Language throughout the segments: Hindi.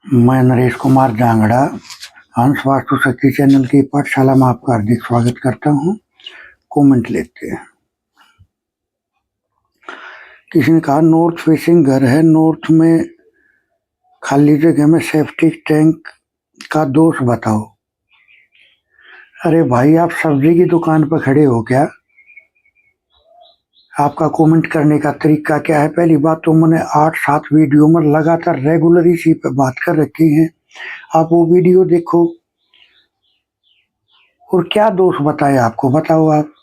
मैं नरेश कुमार जांगड़ा हंस वास्तु शक्ति चैनल की पाठशाला में आपका हार्दिक स्वागत करता हूँ। कमेंट लेते हैं। किसी ने कहा नॉर्थ फेसिंग घर है, नॉर्थ में खाली जगह में सेप्टिक टैंक का दोष बताओ। अरे भाई, आप सब्जी की दुकान पर खड़े हो क्या? आपका कमेंट करने का तरीका क्या है? पहली बात तो मैंने 8-7 वीडियो में लगातार रेगुलर इसी पे बात कर रखी है। आप वो वीडियो देखो और क्या दोष बताए आपको, बताओ आप।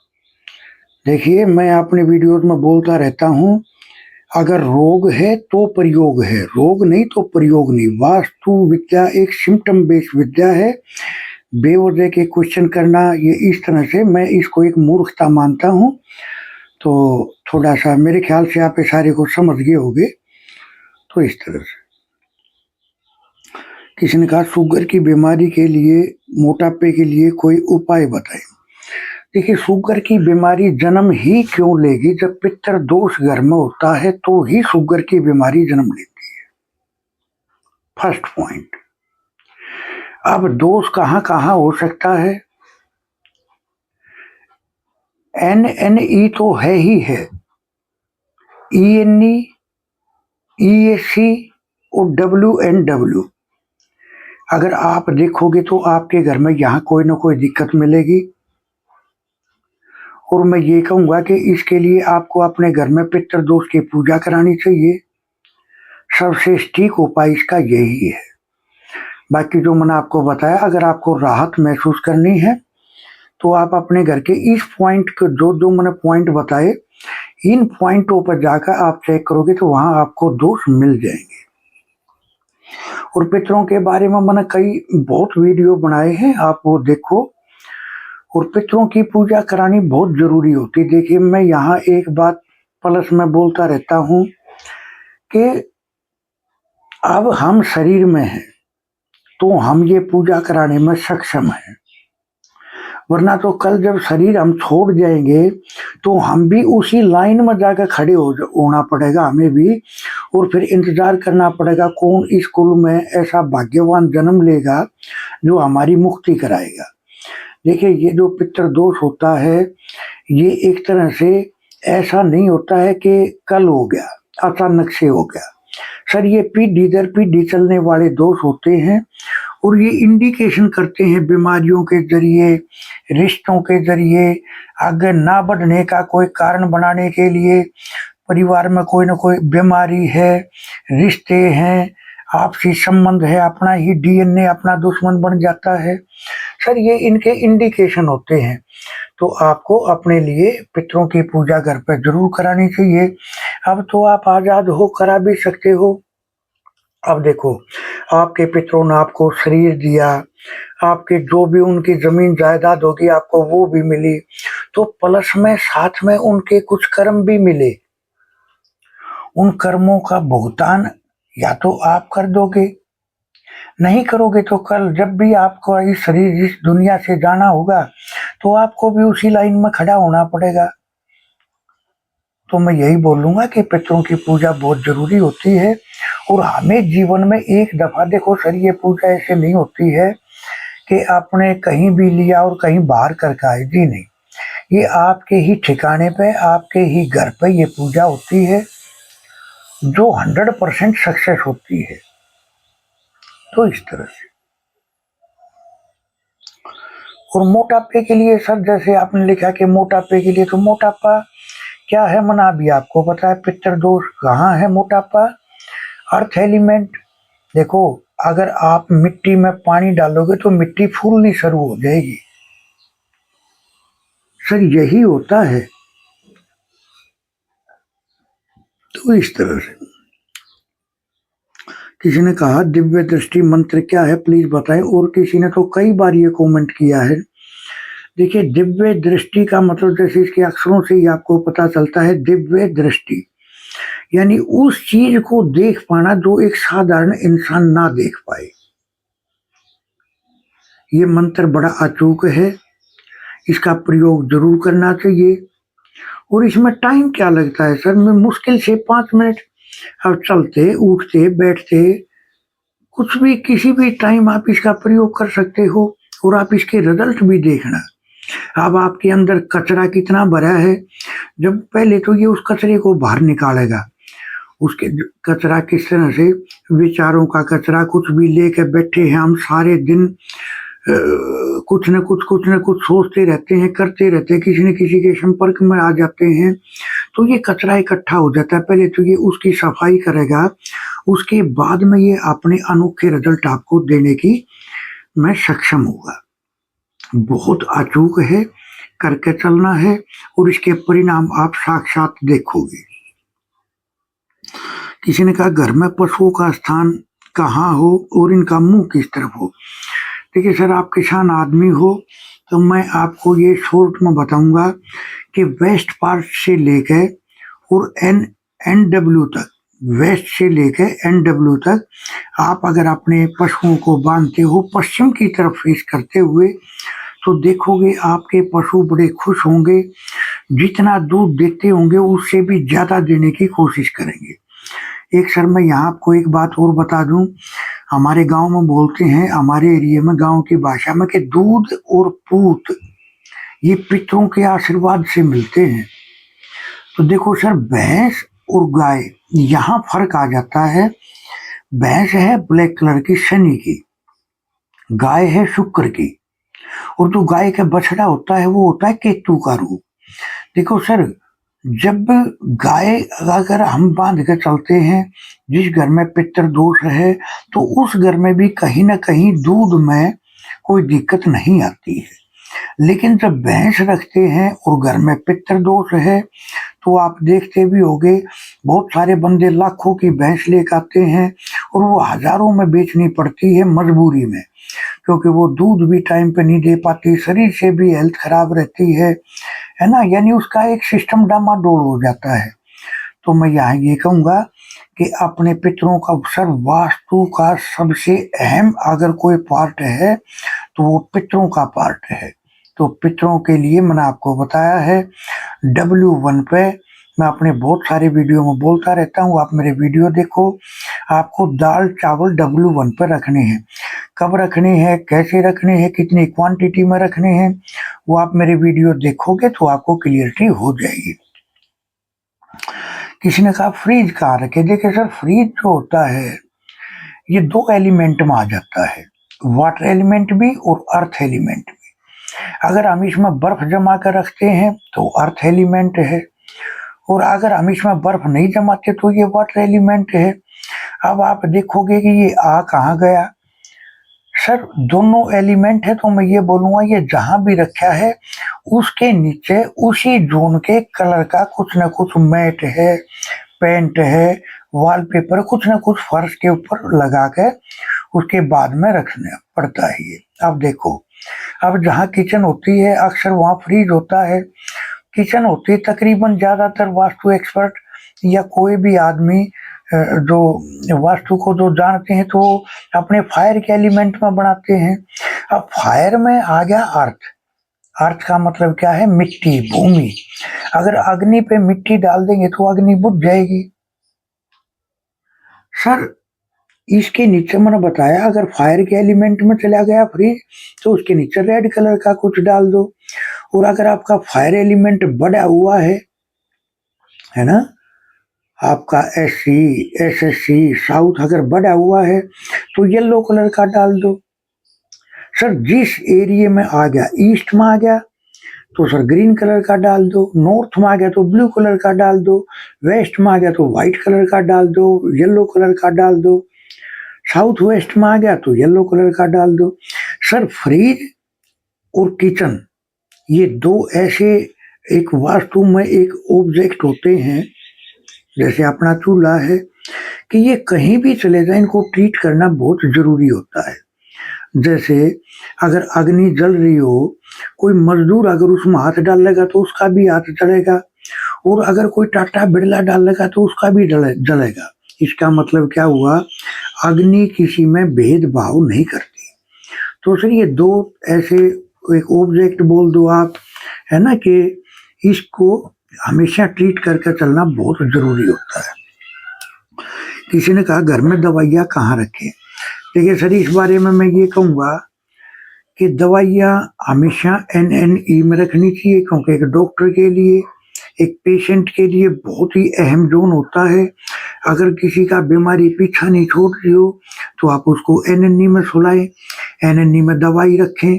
देखिए, मैं अपने वीडियोज में बोलता रहता हूँ, अगर रोग है तो प्रयोग है, रोग नहीं तो प्रयोग नहीं। वास्तु विद्या एक सिम्टम बेस्ड विद्या है। बेवजह के क्वेश्चन करना, ये इस तरह से मैं इसको एक मूर्खता मानता हूँ। तो थोड़ा सा मेरे ख्याल से आप इशारे को समझ गए होंगे। तो इस तरह से किसी ने कहा शुगर की बीमारी के लिए, मोटापे के लिए कोई उपाय बताएं। देखिए, शुगर की बीमारी जन्म ही क्यों लेगी? जब पितर दोष घर में होता है तो ही शुगर की बीमारी जन्म लेती है। First point. अब दोष कहाँ कहाँ हो सकता है? NNE तो है ही है, ENE, ESC और WNW। अगर आप देखोगे तो आपके घर में यहाँ कोई ना कोई दिक्कत मिलेगी। और मैं ये कहूँगा कि इसके लिए आपको अपने घर में पितृ दोष की पूजा करानी चाहिए। सबसे ठीक उपाय इसका यही है। बाकी जो मैंने आपको बताया, अगर आपको राहत महसूस करनी है तो आप अपने घर के इस पॉइंट को, जो मैंने पॉइंट बताए, इन पॉइंटों पर जाकर आप चेक करोगे तो वहां आपको दोष मिल जाएंगे। और पितरों के बारे में मैंने बहुत वीडियो बनाए हैं, आप वो देखो। और पितरों की पूजा करानी बहुत जरूरी होती है। देखिए, मैं यहाँ एक बात प्लस में बोलता रहता हूँ कि अब हम शरीर में हैं तो हम ये पूजा कराने में सक्षम हैं, वरना तो कल जब शरीर हम छोड़ जाएंगे तो हम भी उसी लाइन में जाकर खड़े होना पड़ेगा हमें भी। और फिर इंतजार करना पड़ेगा कौन इस कुल में ऐसा भाग्यवान जन्म लेगा जो हमारी मुक्ति कराएगा। देखिए, ये जो पितृ दोष होता है, ये एक तरह से ऐसा नहीं होता है कि कल हो गया, अचानक से हो गया। सर, ये पीढ़ी दर पीढ़ी चलने वाले दोष होते हैं और ये इंडिकेशन करते हैं बीमारियों के जरिए, रिश्तों के जरिए, आगे ना बढ़ने का कोई कारण बनाने के लिए। परिवार में कोई ना कोई बीमारी है, रिश्ते हैं, आपसी संबंध है, अपना ही DNA अपना दुश्मन बन जाता है। सर, ये इनके इंडिकेशन होते हैं। तो आपको अपने लिए पितरों की पूजा घर पर जरूर करानी चाहिए। अब तो आप आजाद हो, करा भी सकते हो। अब देखो, आपके पितरों ने आपको शरीर दिया, आपके जो भी उनकी जमीन जायदाद होगी आपको वो भी मिली, तो प्लस में साथ में उनके कुछ कर्म भी मिले। उन कर्मों का भुगतान या तो आप कर दोगे, नहीं करोगे तो कल जब भी आपको इस शरीर, इस दुनिया से जाना होगा तो आपको भी उसी लाइन में खड़ा होना पड़ेगा। तो मैं यही बोलूंगा कि पितरों की पूजा बहुत जरूरी होती है। और हमें जीवन में एक दफा, देखो सर, ये पूजा ऐसे नहीं होती है कि आपने कहीं भी लिया और कहीं बाहर करके आए, जी नहीं। ये आपके ही ठिकाने पे, आपके ही घर पे ये पूजा होती है जो 100% सक्सेस होती है। तो इस तरह से। और मोटापे के लिए सर, जैसे आपने लिखा कि मोटापे के लिए, तो मोटापा क्या है मना भी आपको पता है। पितृ दोष कहाँ है मोटापा? Earth element. देखो, अगर आप मिट्टी में पानी डालोगे तो मिट्टी फूलनी शुरू हो जाएगी। सर, यही होता है। तो इस तरह से। किसी ने कहा दिव्य दृष्टि मंत्र क्या है, प्लीज बताएं। और किसी ने तो कई बार ये कमेंट किया है। देखिए, दिव्य दृष्टि का मतलब, जैसे इसके अक्षरों से ही आपको पता चलता है, दिव्य दृष्टि यानी उस चीज को देख पाना जो एक साधारण इंसान ना देख पाए। ये मंत्र बड़ा अचूक है, इसका प्रयोग जरूर करना चाहिए। और इसमें टाइम क्या लगता है सर? मैं मुश्किल से 5 मिनट। अब चलते, उठते, बैठते कुछ भी किसी भी टाइम आप इसका प्रयोग कर सकते हो और आप इसके रिजल्ट भी देखना। अब आपके अंदर कचरा कितना भरा है, जब पहले तो ये उस कचरे को बाहर निकालेगा। उसके कचरा किस तरह से, विचारों का कचरा, कुछ भी लेके बैठे हैं हम सारे दिन, कुछ न कुछ सोचते रहते हैं, करते रहते हैं, किसी न किसी के संपर्क में आ जाते हैं, तो ये कचरा इकट्ठा हो जाता है। पहले तो ये उसकी सफाई करेगा, उसके बाद में ये अपने अनोखे रिजल्ट आपको देने की में सक्षम होगा। बहुत अचूक है, करके चलना है और इसके परिणाम आप साक्षात देखोगे। किसी ने कहा घर में पशुओं का स्थान कहाँ हो और इनका मुंह किस तरफ हो। देखिए सर, आप किसान आदमी हो तो मैं आपको ये शॉर्ट में बताऊंगा कि वेस्ट पार्ट से लेकर और NW तक, वेस्ट से लेकर NW तक आप अगर अपने पशुओं को बांधते हो पश्चिम की तरफ फेस करते हुए, तो देखोगे आपके पशु बड़े खुश होंगे। जितना दूध देते होंगे उससे भी ज्यादा देने की कोशिश करेंगे। एक सर मैं यहाँ आपको एक बात और बता दूं, हमारे गांव में बोलते हैं, हमारे एरिया में गांव की भाषा में, कि दूध और पूत ये पितरों के आशीर्वाद से मिलते हैं। तो देखो सर, भैंस और गाय यहाँ फर्क आ जाता है। भैंस है ब्लैक कलर की, शनि की, गाय है शुक्र की, और जो गाय का बछड़ा होता है वो होता है केतु का रूप। देखो सर, जब गाय अगर हम बांध कर चलते हैं, जिस घर में पितर दोष है तो उस घर में भी कहीं ना कहीं दूध में कोई दिक्कत नहीं आती है। लेकिन जब भैंस रखते हैं और घर में पितर दोष है, तो आप देखते भी होंगे बहुत सारे बंदे लाखों की भैंस लेकर आते हैं और वो हजारों में बेचनी पड़ती है मजबूरी में, क्योंकि वो दूध भी टाइम पे नहीं दे पाती, शरीर से भी हेल्थ खराब रहती है ना, यानी उसका एक सिस्टम डामाडोल हो जाता है। तो मैं यहाँ ये कहूँगा कि अपने पितरों का सर, वास्तु का सबसे अहम अगर कोई पार्ट है तो वो पितरों का पार्ट है। तो पितरों के लिए मैंने आपको बताया है W1 पे, मैं अपने बहुत सारे वीडियो में बोलता रहता हूँ, आप मेरे वीडियो देखो। आपको दाल चावल W1 पे रखने हैं, कब रखने हैं, कैसे रखने हैं, कितनी क्वांटिटी में रखने हैं, वो आप मेरे वीडियो देखोगे तो आपको क्लियरिटी हो जाएगी। किसी ने कहा फ्रीज कहाँ रखे। देखिए सर, फ्रीज जो होता है ये दो एलिमेंट में आ जाता है, वाटर एलिमेंट भी और अर्थ एलिमेंट भी। अगर हम इसमें बर्फ जमा कर रखते हैं तो अर्थ एलिमेंट है, और अगर हम इसमें बर्फ नहीं जमाते तो ये वाटर एलिमेंट है। अब आप देखोगे कि ये आ कहाँ गया। सर, दोनों एलिमेंट है, तो मैं ये बोलूंगा ये जहां भी रखा है उसके नीचे उसी जोन के कलर का कुछ ना कुछ मैट है, पेंट है, वॉलपेपर, कुछ ना कुछ फर्श के ऊपर लगा के उसके बाद में रखना पड़ता है ये। अब देखो, अब जहाँ किचन होती है अक्सर वहाँ फ्रीज होता है। किचन होती है तकरीबन ज्यादातर वास्तु एक्सपर्ट या कोई भी आदमी जो वास्तु को जो जानते हैं तो अपने फायर के एलिमेंट में बनाते हैं। अब फायर में आ गया अर्थ। अर्थ का मतलब क्या है? मिट्टी, भूमि। अगर अग्नि पे मिट्टी डाल देंगे तो अग्नि बुझ जाएगी। सर, इसके नीचे मैंने बताया अगर फायर के एलिमेंट में चला गया फ्रीज तो उसके नीचे रेड कलर का कुछ डाल दो। और अगर आपका फायर एलिमेंट बढ़ा हुआ है ना, आपका SC, SSC, साउथ अगर बढ़ा हुआ है तो येलो कलर का डाल दो। सर, जिस एरिया में आ गया, ईस्ट में आ गया तो सर ग्रीन कलर का डाल दो, नॉर्थ में आ गया तो ब्लू कलर का डाल दो, वेस्ट में आ गया तो व्हाइट कलर का डाल दो, येलो कलर का डाल दो, साउथ वेस्ट में आ गया तो येलो कलर का डाल दो। सर, फ्रिज और किचन ये दो ऐसे एक वास्तु में एक ऑब्जेक्ट होते हैं, जैसे अपना चूल्हा है, कि ये कहीं भी चले जाए इनको ट्रीट करना बहुत जरूरी होता है। जैसे अगर अग्नि जल रही हो, कोई मजदूर अगर उसमें हाथ डालेगा तो उसका भी हाथ जलेगा, और अगर कोई टाटा बिरला डालेगा तो उसका भी जलेगा। इसका मतलब क्या हुआ? अग्नि किसी में भेदभाव नहीं करती। तो सर, ये दो ऐसे एक ऑब्जेक्ट बोल दो आप, है ना, कि इसको हमेशा ट्रीट करके चलना बहुत जरूरी होता है। किसी ने कहा घर में दवाइयाँ कहाँ रखें। देखिए सर, इस बारे में मैं ये कहूँगा कि दवाइयाँ हमेशा NNE में रखनी चाहिए, क्योंकि एक डॉक्टर के लिए, एक पेशेंट के लिए बहुत ही अहम ज़ोन होता है। अगर किसी का बीमारी पीछा नहीं छोड़ रही हो तो आप उसको NNE में सुलाएं, NNE में दवाई रखें।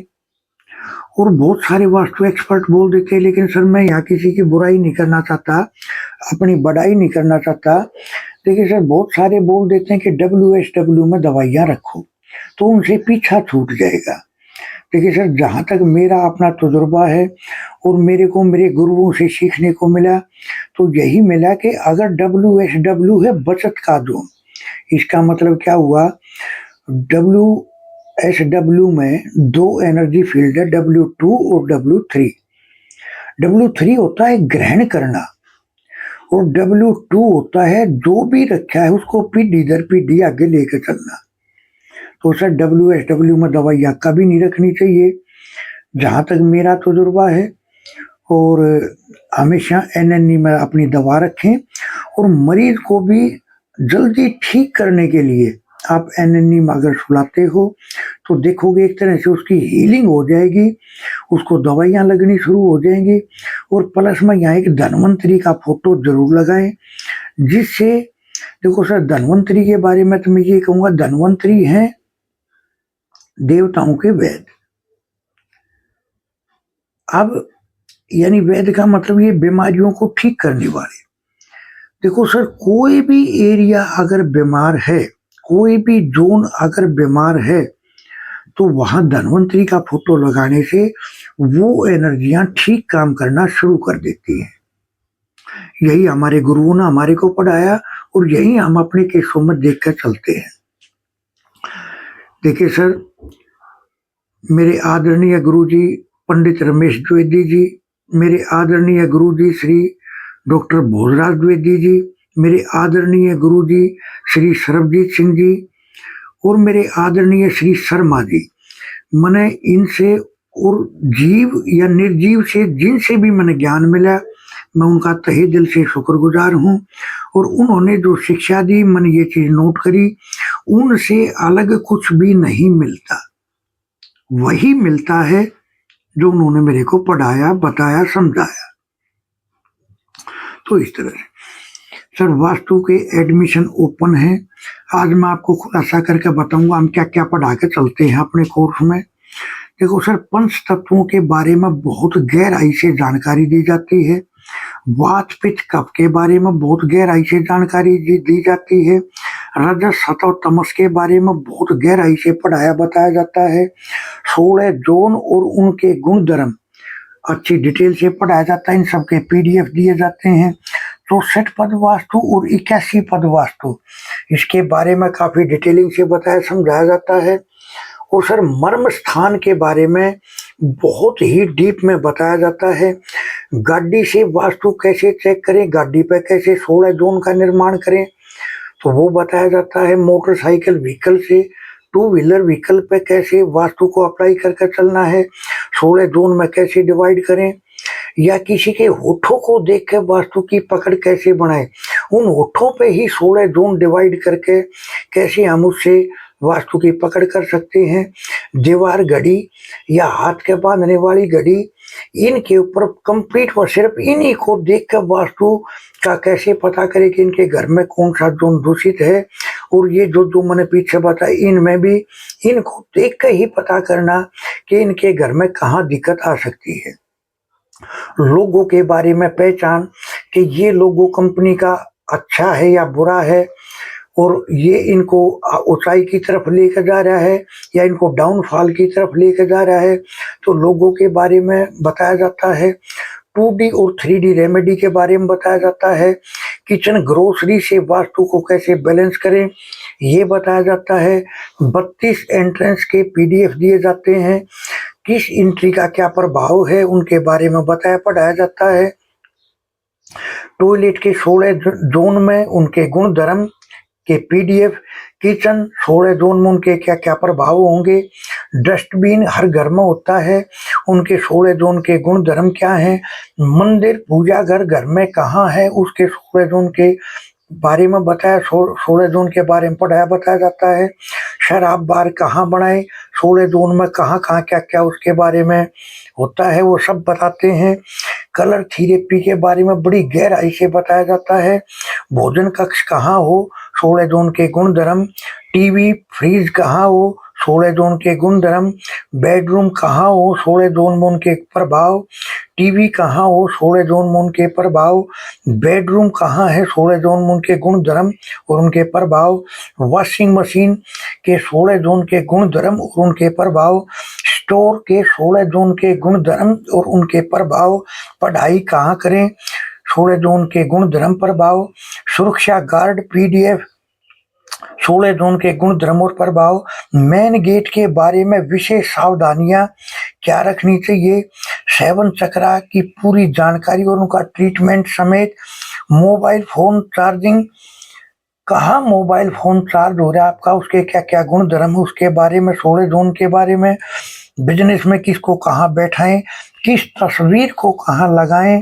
और बहुत सारे वास्तु एक्सपर्ट बोल देते हैं, लेकिन सर मैं यहाँ किसी की बुराई नहीं करना चाहता, अपनी बढ़ाई नहीं करना चाहता। देखिए सर, बहुत सारे बोल देते हैं कि WSW में दवाइयाँ रखो तो उनसे पीछा छूट जाएगा। देखिए सर, जहाँ तक मेरा अपना तजुर्बा है और मेरे को मेरे गुरुओं से सीखने को मिला, तो यही मिला कि अगर WSW है बचत का जोन, इसका मतलब क्या हुआ, WSW में दो एनर्जी फील्ड है, W2 और W3। W3 होता है ग्रहण करना और W2 होता है जो भी रखा है उसको पीढ़ी दर पीढ़ी आगे लेकर चलना। तो सर WSW में दवाइयाँ कभी नहीं रखनी चाहिए, जहाँ तक मेरा तजुर्बा है। और हमेशा NNE में अपनी दवा रखें, और मरीज को भी जल्दी ठीक करने के लिए आप NNE में अगर सुलाते हो तो देखोगे एक तरह से उसकी हीलिंग हो जाएगी, उसको दवाइयाँ लगनी शुरू हो जाएंगी। और प्लस में यहाँ एक धन्वंतरी का फोटो जरूर लगाएं, जिससे देखो सर, धन्वंतरी के बारे में तो मैं ये कहूँगा, धन्वंतरी हैं देवताओं के वैद्य। अब यानी वैद्य का मतलब ये बीमारियों को ठीक करने वाले। देखो सर, कोई भी एरिया अगर बीमार है, कोई भी जोन अगर बीमार है, तो वहां धन्वंतरी का फोटो लगाने से वो एनर्जियां ठीक काम करना शुरू कर देती हैं। यही हमारे गुरुओं ने हमारे को पढ़ाया और यही हम अपने केसों में देख कर चलते हैं। देखिए सर, मेरे आदरणीय गुरुजी पंडित रमेश द्विवेदी जी, मेरे आदरणीय गुरुजी श्री डॉक्टर भोजराज द्विवेदी जी, मेरे आदरणीय गुरुजी श्री सरबजीत सिंह जी और मेरे आदरणीय श्री शर्मा जी, मैंने इनसे और जीव या निर्जीव से जिनसे भी मैंने ज्ञान मिला, मैं उनका तहे दिल से शुक्रगुजार हूँ। और उन्होंने जो शिक्षा दी, मैंने ये चीज नोट करी, उनसे अलग कुछ भी नहीं मिलता, वही मिलता है जो उन्होंने मेरे को पढ़ाया, बताया, समझाया। तो इस तरह सर, वास्तु के एडमिशन ओपन है। आज मैं आपको खुलासा करके बताऊंगा हम क्या क्या पढ़ा के चलते हैं अपने कोर्स में। देखो सर, पंच तत्वों के बारे में बहुत गहराई से जानकारी दी जाती है, वात पित्त कफ के बारे में बहुत गहराई से जानकारी दी जाती है, रजस सत्व तमस के बारे में बहुत गहराई से पढ़ाया बताया जाता है, 16 जोन और उनके गुण धर्म अच्छी डिटेल से पढ़ाया जाता है। इन सबके PDF दिए जाते हैं। 64 पद वास्तु और 81 पद वास्तु, इसके बारे में काफी डिटेलिंग से बताया समझाया जाता है। और सर, मर्म स्थान के बारे में बहुत ही डीप में बताया जाता है। गाड़ी से वास्तु कैसे चेक करें, गाड़ी पे कैसे 16 जोन का निर्माण करें, तो वो बताया जाता है। मोटरसाइकिल व्हीकल से 2 व्हीलर व्हीकल पे कैसे वास्तु को अप्लाई करके चलना है, 16 जोन में कैसे डिवाइड करें, या किसी के होठों को देख के वास्तु की पकड़ कैसे बनाएं, उन होठों पे ही 16 जोन डिवाइड करके कैसे हम उससे वास्तु की पकड़ कर सकते हैं। दीवार घड़ी या हाथ के बांधने वाली घड़ी, इनके ऊपर कंप्लीट व सिर्फ इन्हीं को देख कर वास्तु का कैसे पता करें कि इनके घर में कौन सा जोन दूषित है। और ये जो मैंने पीछे बताया, इनमें भी इनको देख कर ही पता करना कि इनके घर में कहाँ दिक्कत आ सकती है। लोगों के बारे में पहचान कि ये लोगो कंपनी का अच्छा है या बुरा है, और ये इनको ऊंचाई की तरफ लेकर जा रहा है या इनको डाउनफॉल की तरफ लेकर जा रहा है, तो लोगों के बारे में बताया जाता है। 2D और 3D रेमेडी के बारे में बताया जाता है। किचन ग्रोसरी से वास्तु को कैसे बैलेंस करें, ये बताया जाता है। 32 एंट्रेंस के PDF दिए जाते हैं। किस एंट्री का क्या प्रभाव है, उनके बारे में बताया पढ़ाया जाता है। टॉयलेट के 16 जोन में उनके गुण धर्म के PDF, किचन 16 जोन में उनके क्या क्या प्रभाव होंगे। डस्टबिन हर घर में होता है, उनके 16 जोन के गुण धर्म क्या हैं। मंदिर पूजा घर घर में कहाँ है, उसके 16 जोन के बारे में बताया, 16 जोन के बारे में बताया जाता है। शराब बार कहाँ बनाए, 16 जोन में कहाँ कहाँ क्या क्या उसके बारे में होता है वो सब बताते हैं। कलर थेरेपी के बारे में बड़ी गहराई से बताया जाता है। भोजन कक्ष कहाँ हो, 16 जोन के गुण धर्म। टीवी फ्रिज कहाँ हो, 16 जोन के गुण धर्म। बेडरूम कहाँ हो, 16 जोन में उनके प्रभाव। टीवी कहाँ हो, 16 जोन में उनके प्रभाव। बेडरूम कहाँ है, 16 जोन में उनके गुण धर्म और उनके प्रभाव। वॉशिंग मशीन के 16 जोन के गुण धर्म और उनके प्रभाव। स्टोर के 16 जोन के गुण धर्म और उनके प्रभाव। पढ़ाई कहाँ करें, 16 जोन के गुण धर्म प्रभाव। सुरक्षा गार्ड पीडीएफ, 16 जोन के गुण धर्म और प्रभाव। मेन गेट के बारे में विशेष सावधानियां क्या रखनी चाहिए। 7 चक्रा की पूरी जानकारी और उनका ट्रीटमेंट समेत। मोबाइल फोन चार्जिंग, कहाँ मोबाइल फोन चार्ज हो रहा है आपका, उसके क्या क्या गुण धर्म है उसके बारे में, 16 जोन के बारे में। बिजनेस में किसको कहाँ बैठाएं, किस तस्वीर को कहाँ लगाएं।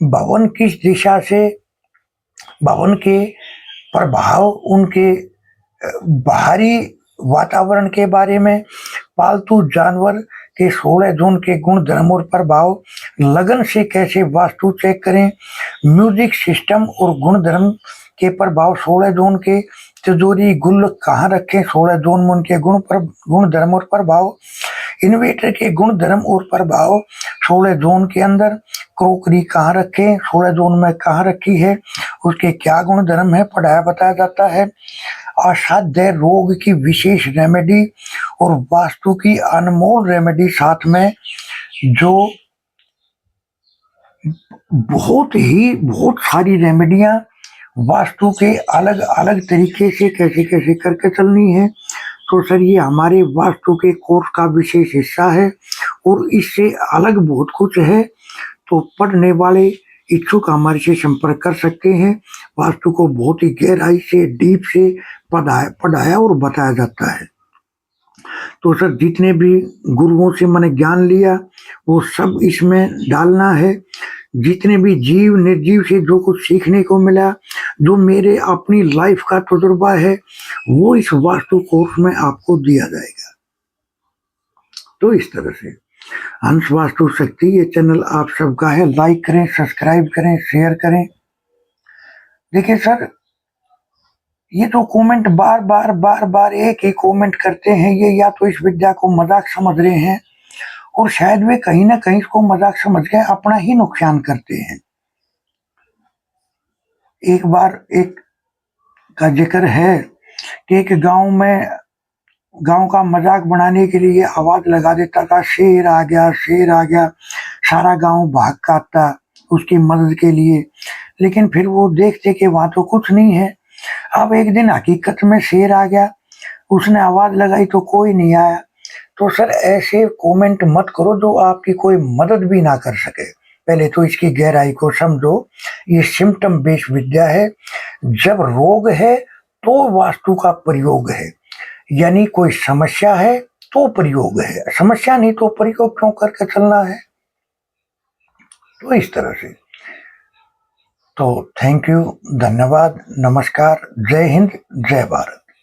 भवन किस दिशा से, भवन के प्रभाव, उनके बाहरी वातावरण के बारे में। पालतू जानवर के 16 जोन के गुण धर्म और प्रभाव। लगन से कैसे वास्तु चेक करें। म्यूजिक सिस्टम और गुण धर्म के प्रभाव, 16 जोन के। तिजोरी गुल्लक कहाँ रखें, 16 जोन में उनके गुण धर्म और प्रभाव। इन्वेटर के गुण धर्म और प्रभाव, 16 जोन के अंदर। क्रोकरी कहाँ रखें, 16 जोन में कहाँ रखी है, उसके क्या गुण धर्म है बताया जाता है। असाध्य रोग की विशेष रेमेडी और वास्तु की अनमोल रेमेडी साथ में, जो बहुत सारी रेमेडियां वास्तु के अलग अलग तरीके से कैसे कैसे करके चलनी है। तो सर ये हमारे वास्तु के कोर्स का विशेष हिस्सा है और इससे अलग बहुत कुछ है। तो पढ़ने वाले इच्छुक हमारे से संपर्क कर सकते हैं। वास्तु को बहुत ही गहराई से डीप से पढ़ाया और बताया जाता है। तो सर जितने भी गुरुओं से मैंने ज्ञान लिया वो सब इसमें डालना है। जितने भी जीव निर्जीव से जो कुछ सीखने को मिला, जो मेरे अपनी लाइफ का तजुर्बा है, वो इस वास्तु कोर्स में आपको दिया जाएगा। तो इस तरह से हंस वास्तु शक्ति ये चैनल आप सबका है। लाइक करें, सब्सक्राइब करें, शेयर करें। देखिए सर, ये तो कमेंट बार बार एक ही कमेंट करते हैं, ये या तो इस विद्या को मजाक समझ रहे हैं और शायद वे कहीं ना कहीं इसको मजाक समझ के अपना ही नुकसान करते हैं। एक बार एक का जिक्र है कि एक गांव का मजाक बनाने के लिए आवाज लगा देता था, शेर आ गया, शेर आ गया। सारा गांव भाग का आता उसकी मदद के लिए, लेकिन फिर वो देखते कि वहां तो कुछ नहीं है। अब एक दिन हकीकत में शेर आ गया, उसने आवाज लगाई तो कोई नहीं आया। तो सर ऐसे कमेंट मत करो जो आपकी कोई मदद भी ना कर सके। पहले तो इसकी गहराई को समझो। ये सिम्टम बेस्ड विद्या है। जब रोग है तो वास्तु का प्रयोग है, यानी कोई समस्या है तो प्रयोग है, समस्या नहीं तो प्रयोग क्यों करके चलना है। तो इस तरह से तो थैंक यू, धन्यवाद, नमस्कार, जय हिंद, जय भारत।